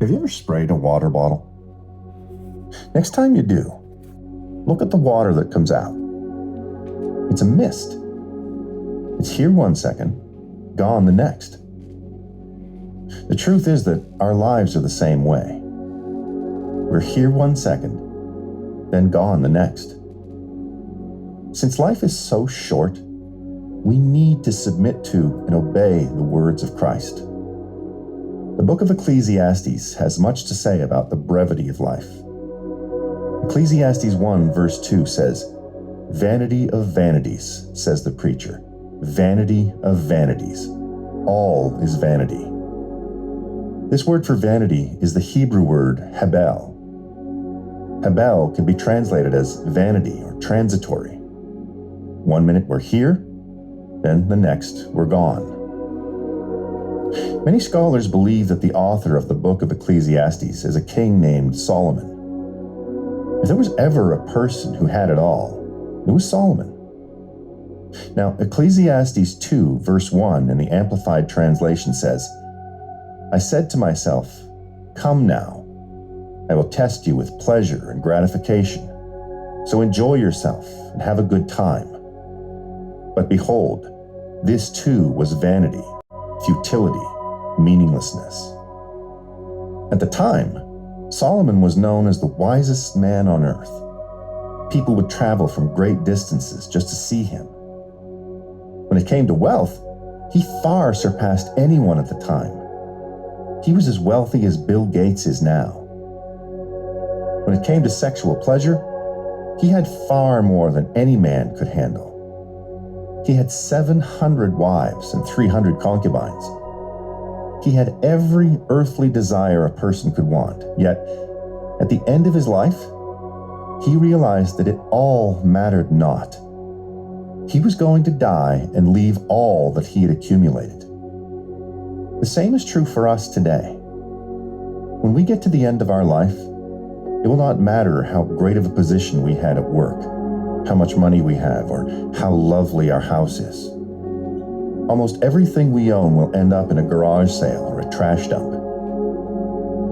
Have you ever sprayed a water bottle? Next time you do, look at the water that comes out. It's a mist. It's here one second, gone the next. The truth is that our lives are the same way. We're here one second, then gone the next. Since life is so short, we need to submit to and obey the words of Christ. The book of Ecclesiastes has much to say about the brevity of life. Ecclesiastes 1 verse 2 says, "Vanity of vanities, says the preacher, vanity of vanities. All is vanity." This word for vanity is the Hebrew word hebel. Hebel can be translated as vanity or transitory. 1 minute we're here, then the next we're gone. Many scholars believe that the author of the book of Ecclesiastes is a king named Solomon. If there was ever a person who had it all, it was Solomon. Now, Ecclesiastes 2 verse 1 in the Amplified Translation says, "I said to myself, come now, I will test you with pleasure and gratification. So enjoy yourself and have a good time. But behold, this too was vanity, futility, meaninglessness." At the time, Solomon was known as the wisest man on earth. People would travel from great distances just to see him. When it came to wealth, he far surpassed anyone at the time. He was as wealthy as Bill Gates is now. When it came to sexual pleasure, he had far more than any man could handle. He had 700 wives and 300 concubines. He had every earthly desire a person could want, yet at the end of his life, he realized that it all mattered not. He was going to die and leave all that he had accumulated. The same is true for us today. When we get to the end of our life, it will not matter how great of a position we had at work, how much money we have, or how lovely our house is. Almost everything we own will end up in a garage sale or a trash dump.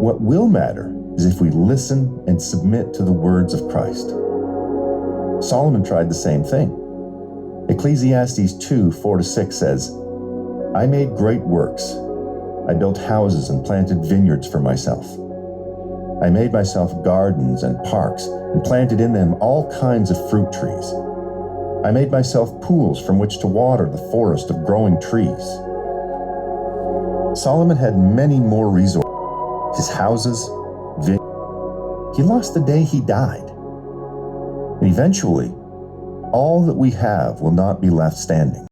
What will matter is if we listen and submit to the words of Christ. Solomon tried the same thing. Ecclesiastes 2 4-6 says, "I made great works. I built houses and planted vineyards for myself. I made myself gardens and parks and planted in them all kinds of fruit trees. I made myself pools from which to water the forest of growing trees." Solomon had many more resources. His houses, he lost the day he died. And eventually, all that we have will not be left standing.